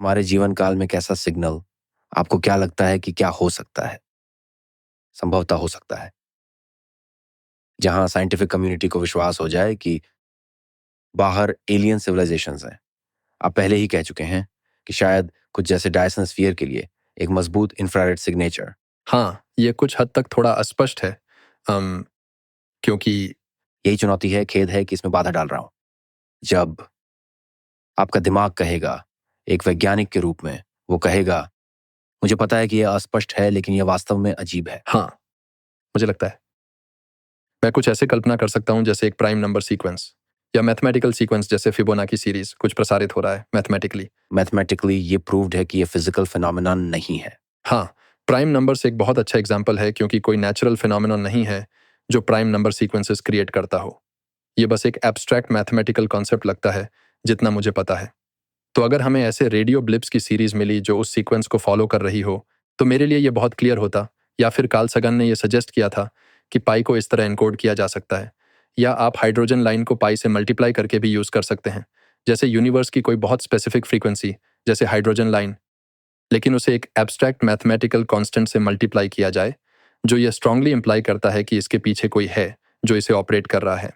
हमारे जीवन काल में कैसा सिग्नल आपको क्या लगता है कि क्या हो सकता है, संभवतः हो सकता है, जहां साइंटिफिक कम्युनिटी को विश्वास हो जाए कि बाहर एलियन सिविलाइजेशंस हैं। आप पहले ही कह चुके हैं कि शायद कुछ जैसे डायसन स्फीयर के लिए एक मजबूत इंफ्रारेड सिग्नेचर। हाँ, ये कुछ हद तक थोड़ा अस्पष्ट है, क्योंकि यही चुनौती है, खेद है कि इसमें बाधा डाल रहा हूं। जब आपका दिमाग कहेगा, एक वैज्ञानिक के रूप में वो कहेगा, मुझे पता है कि यह अस्पष्ट है लेकिन यह वास्तव में अजीब है। हाँ, मुझे लगता है मैं कुछ ऐसे कल्पना कर सकता हूं जैसे एक प्राइम नंबर सीक्वेंस या मैथमेटिकल सीक्वेंस, जैसे फिबोनाची सीरीज कुछ प्रसारित हो रहा है मैथमेटिकली। मैथमेटिकली ये प्रूव्ड है कि यह फिजिकल फिनोमिनन नहीं है। हाँ, प्राइम नंबर्स एक बहुत अच्छा एग्जाम्पल है, क्योंकि कोई नेचुरल फिनोमिनन नहीं है जो प्राइम नंबर सीक्वेंसेस क्रिएट करता हो। ये बस एक एब्स्ट्रैक्ट मैथमेटिकल कॉन्सेप्ट लगता है, जितना मुझे पता है। तो अगर हमें ऐसे रेडियो ब्लिप्स की सीरीज मिली जो उस सीक्वेंस को फॉलो कर रही हो, तो मेरे लिए ये बहुत क्लियर होता। या फिर कार्ल सगन ने यह सजेस्ट किया था कि पाई को इस तरह एनकोड किया जा सकता है, या आप हाइड्रोजन लाइन को पाई से मल्टीप्लाई करके भी यूज कर सकते हैं, जैसे यूनिवर्स की कोई बहुत स्पेसिफिक फ्रीक्वेंसी जैसे हाइड्रोजन लाइन, लेकिन उसे एक एब्स्ट्रैक्ट मैथमेटिकल कांस्टेंट से मल्टीप्लाई किया जाए, जो यह स्ट्रांगली इंप्लाई करता है कि इसके पीछे कोई है जो इसे ऑपरेट कर रहा है।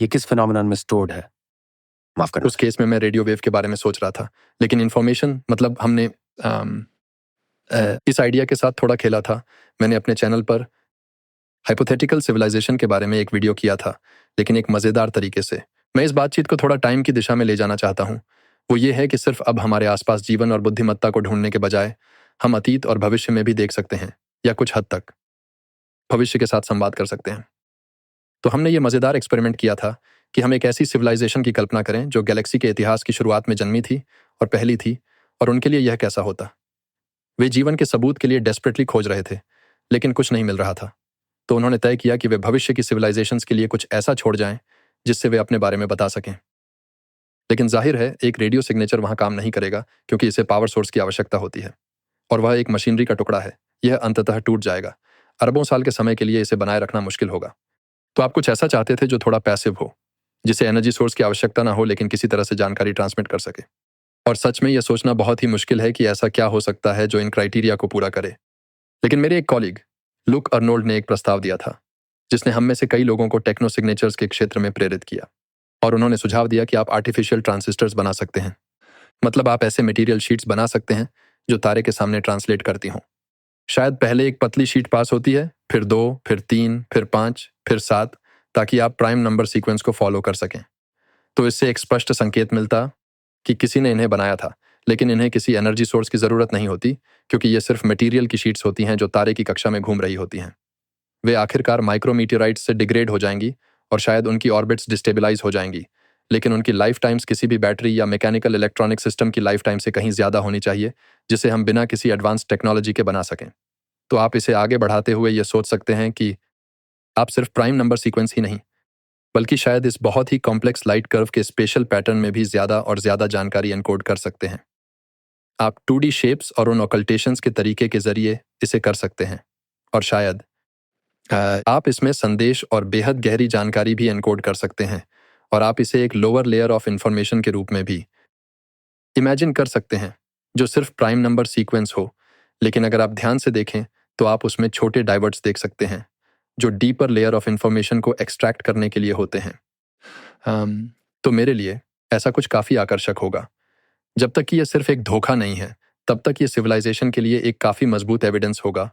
ये किस फिनोमिनन में स्टोर्ड है? माफ करना। उस केस में मैं रेडियो वेव के बारे में सोच रहा था, लेकिन इन्फॉर्मेशन मतलब हमने इस आइडिया के साथ थोड़ा खेला था। मैंने अपने चैनल पर हाइपोथेटिकल सिविलाइजेशन के बारे में एक वीडियो किया था, लेकिन एक मज़ेदार तरीके से। मैं इस बातचीत को थोड़ा टाइम की दिशा में ले जाना चाहता हूँ। वो ये है कि सिर्फ अब हमारे आसपास जीवन और बुद्धिमत्ता को ढूंढने के बजाय हम अतीत और भविष्य में भी देख सकते हैं, या कुछ हद तक भविष्य के साथ संवाद कर सकते हैं। तो हमने ये मज़ेदार एक्सपेरिमेंट किया था कि हम एक ऐसी सिविलाइजेशन की कल्पना करें जो गैलेक्सी के इतिहास की शुरुआत में जन्मी थी और पहली थी, और उनके लिए यह कैसा होता। वे जीवन के सबूत के लिए डेस्परेटली खोज रहे थे, लेकिन कुछ नहीं मिल रहा था। तो उन्होंने तय किया कि वे भविष्य की सिविलाइजेशंस के लिए कुछ ऐसा छोड़ जाएं जिससे वे अपने बारे में बता सकें। लेकिन जाहिर है एक रेडियो सिग्नेचर वहां काम नहीं करेगा, क्योंकि इसे पावर सोर्स की आवश्यकता होती है, और वह एक मशीनरी का टुकड़ा है। यह अंततः टूट जाएगा। अरबों साल के समय के लिए इसे बनाए रखना मुश्किल होगा। तो आप कुछ ऐसा चाहते थे जो थोड़ा पैसिव हो, जिसे एनर्जी सोर्स की आवश्यकता ना हो लेकिन किसी तरह से जानकारी ट्रांसमिट कर सके। और सच में यह सोचना बहुत ही मुश्किल है कि ऐसा क्या हो सकता है जो इन क्राइटेरिया को पूरा करे। लेकिन मेरे एक कॉलीग लुक अर्नोल्ड ने एक प्रस्ताव दिया था, जिसने हम में से कई लोगों को टेक्नो सिग्नेचर्स के क्षेत्र में प्रेरित किया। और उन्होंने सुझाव दिया कि आप आर्टिफिशियल ट्रांजिस्टर्स बना सकते हैं। मतलब आप ऐसे मटेरियल शीट्स बना सकते हैं जो तारे के सामने ट्रांसलेट करती हों। शायद पहले एक पतली शीट पास होती है, फिर 2, फिर 3, फिर 5, फिर 7, ताकि आप प्राइम नंबर सीक्वेंस को फॉलो कर सकें। तो इससे एक स्पष्ट संकेत मिलता कि किसी ने इन्हें बनाया था, लेकिन इन्हें किसी एनर्जी सोर्स की जरूरत नहीं होती, क्योंकि ये सिर्फ मटेरियल की शीट्स होती हैं जो तारे की कक्षा में घूम रही होती हैं। वे आखिरकार माइक्रोमीटियोराइट्स से डिग्रेड हो जाएंगी और शायद उनकी ऑर्बिट्स डिस्टेबलाइज हो जाएंगी, लेकिन उनकी लाइफ टाइम्स किसी भी बैटरी या मैकेनिकल इलेक्ट्रॉनिक सिस्टम की लाइफ टाइम से कहीं ज्यादा होनी चाहिए, जिसे हम बिना किसी एडवांस टेक्नोलॉजी के बना सकें। तो आप इसे आगे बढ़ाते हुए ये सोच सकते हैं कि आप सिर्फ प्राइम नंबर सीक्वेंस ही नहीं, बल्कि शायद इस बहुत ही कॉम्प्लेक्स लाइट कर्व के स्पेशल पैटर्न में भी ज्यादा और ज्यादा जानकारी एनकोड कर सकते हैं। आप 2D शेप्स और उन ऑकल्टेशंस के तरीके के जरिए इसे कर सकते हैं, और शायद आप इसमें संदेश और बेहद गहरी जानकारी भी एनकोड कर सकते हैं, और आप इसे एक लोअर लेयर ऑफ इंफॉर्मेशन के रूप में भी इमेजिन कर सकते हैं, जो सिर्फ प्राइम नंबर सीक्वेंस हो। लेकिन अगर आप ध्यान से देखें तो आप उसमें छोटे डाइवर्ट्स देख सकते हैं, जो डीपर लेयर ऑफ इंफॉर्मेशन को एक्सट्रैक्ट करने के लिए होते हैं। तो मेरे लिए ऐसा कुछ काफ़ी आकर्षक होगा। जब तक कि यह सिर्फ एक धोखा नहीं है, तब तक ये सिविलाइजेशन के लिए एक काफ़ी मजबूत एविडेंस होगा,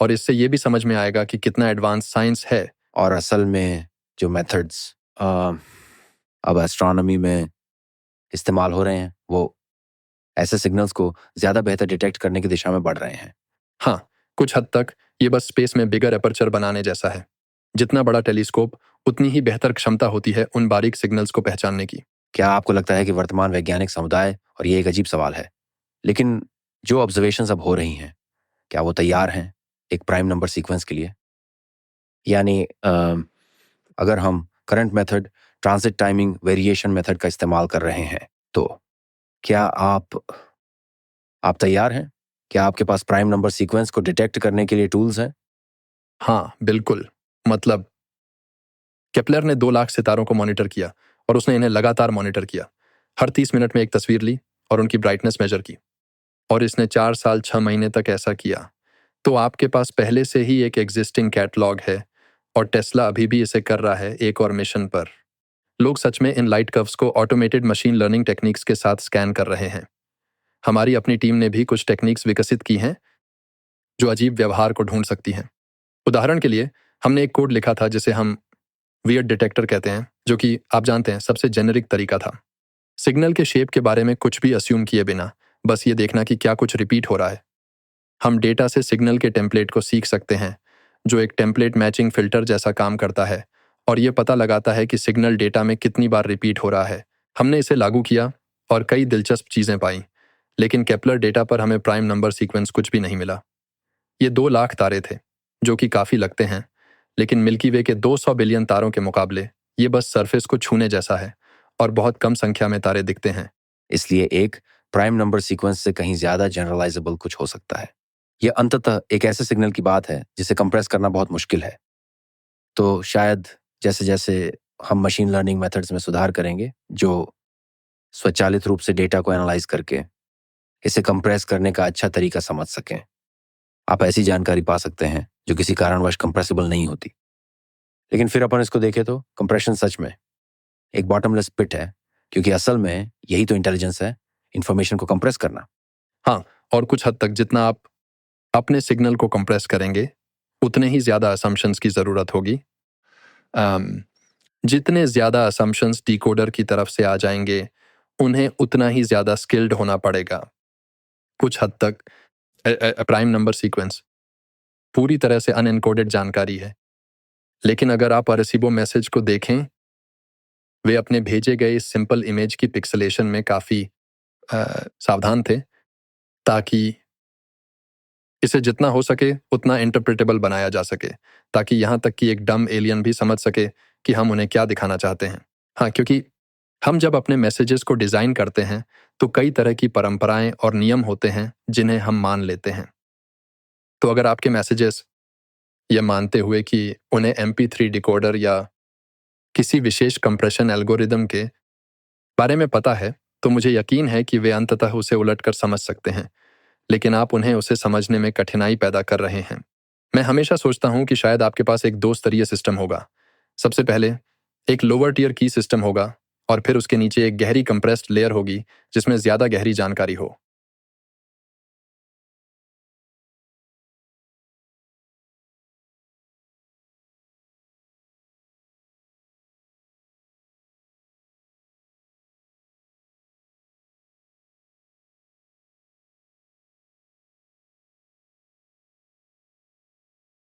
और इससे ये भी समझ में आएगा कि कितना एडवांस साइंस है। और असल में जो मेथड्स अब एस्ट्रोनॉमी में इस्तेमाल हो रहे हैं, वो ऐसे सिग्नल्स को ज्यादा बेहतर डिटेक्ट करने की दिशा में बढ़ रहे हैं। हाँ, कुछ हद तक ये बस स्पेस में बिगर एपर्चर बनाने जैसा है। जितना बड़ा टेलीस्कोप, उतनी ही बेहतर क्षमता होती है उन बारीक सिग्नल्स को पहचानने की। क्या आपको लगता है कि वर्तमान वैज्ञानिक समुदाय, और ये एक अजीब सवाल है, लेकिन जो ऑब्जर्वेशंस अब हो रही हैं, क्या वो तैयार हैं एक प्राइम नंबर सीक्वेंस के लिए? यानी अगर हम current method, transit timing variation method का इस्तेमाल कर रहे हैं, तो क्या आप तैयार हैं? क्या आपके पास प्राइम नंबर सीक्वेंस को डिटेक्ट करने के लिए टूल्स हैं? हाँ, बिल्कुल। मतलब केपलर ने 2 लाख सितारों को मॉनिटर किया, और उसने इन्हें लगातार मॉनिटर किया, हर 30 मिनट में एक तस्वीर ली, और उनकी ब्राइटनेस मेजर की, और इसने 4 साल 6 महीने तक ऐसा किया, तो आपके पास पहले से ही एक एग्जिस्टिंग कैटलॉग है और टेस्ला अभी भी इसे कर रहा है एक और मिशन पर। लोग सच में इन लाइट कर्व्स को ऑटोमेटेड मशीन लर्निंग टेक्निक्स के साथ स्कैन कर रहे हैं। हमारी अपनी टीम ने भी कुछ टेक्निक्स विकसित की हैं जो अजीब व्यवहार को ढूंढ सकती हैं। उदाहरण के लिए, हमने एक कोड लिखा था जिसे हम वियर्ड डिटेक्टर कहते हैं, जो कि आप जानते हैं सबसे जेनेरिक तरीका था। सिग्नल के शेप के बारे में कुछ भी अस्यूम किए बिना बस ये देखना कि क्या कुछ रिपीट हो रहा है। हम डेटा से सिग्नल के टेम्पलेट को सीख सकते हैं, जो एक टेम्पलेट मैचिंग फिल्टर जैसा काम करता है और ये पता लगाता है कि सिग्नल डेटा में कितनी बार रिपीट हो रहा है। हमने इसे लागू किया और कई दिलचस्प चीज़ें पाई, लेकिन केपलर डेटा पर हमें प्राइम नंबर सीक्वेंस कुछ भी नहीं मिला। ये 2 लाख तारे थे, जो कि काफ़ी लगते हैं, लेकिन मिल्की वे के 200 बिलियन तारों के मुकाबले ये बस सरफेस को छूने जैसा है और बहुत कम संख्या में तारे दिखते हैं। इसलिए एक प्राइम नंबर सीक्वेंस से कहीं ज्यादा जनरलाइजेबल कुछ हो सकता है। यह अंततः एक ऐसे सिग्नल की बात है जिसे कंप्रेस करना बहुत मुश्किल है। तो शायद जैसे जैसे हम मशीन लर्निंग मेथड्स में सुधार करेंगे जो स्वचालित रूप से डेटा को एनालाइज करके इसे कंप्रेस करने का अच्छा तरीका समझ सकें, आप ऐसी जानकारी पा सकते हैं जो किसी कारणवश कंप्रेसिबल नहीं होती। लेकिन फिर अपन इसको देखें तो कंप्रेशन सच में एक बॉटमलेस पिट है, क्योंकि असल में यही तो इंटेलिजेंस है, इंफॉर्मेशन को कंप्रेस करना। हाँ, और कुछ हद तक जितना आप अपने सिग्नल को कंप्रेस करेंगे उतने ही ज़्यादा असम्पशंस की ज़रूरत होगी। जितने ज़्यादा असम्पशंस डिकोडर की तरफ से आ जाएंगे उन्हें उतना ही ज़्यादा स्किल्ड होना पड़ेगा। कुछ हद तक प्राइम नंबर सीक्वेंस पूरी तरह से अनएनकोडेड जानकारी है, लेकिन अगर आप अरेसिबो मैसेज को देखें, वे अपने भेजे गए इस सिंपल इमेज की पिक्सेलेशन में काफ़ी सावधान थे ताकि इसे जितना हो सके उतना इंटरप्रेटेबल बनाया जा सके, ताकि यहाँ तक कि एक डम एलियन भी समझ सके कि हम उन्हें क्या दिखाना चाहते हैं। हाँ, क्योंकि हम जब अपने मैसेजेस को डिज़ाइन करते हैं तो कई तरह की परंपराएं और नियम होते हैं जिन्हें हम मान लेते हैं। तो अगर आपके मैसेजेस ये मानते हुए कि उन्हें MP3 डिकोडर या किसी विशेष कंप्रेशन एल्गोरिदम के बारे में पता है, तो मुझे यकीन है कि वे अंततः उसे उलटकर समझ सकते हैं, लेकिन आप उन्हें उसे समझने में कठिनाई पैदा कर रहे हैं। मैं हमेशा सोचता हूं कि शायद आपके पास एक 2 स्तरीय सिस्टम होगा। सबसे पहले एक लोअर टियर की सिस्टम होगा और फिर उसके नीचे एक गहरी कंप्रेस्ड लेयर होगी जिसमें ज़्यादा गहरी जानकारी हो।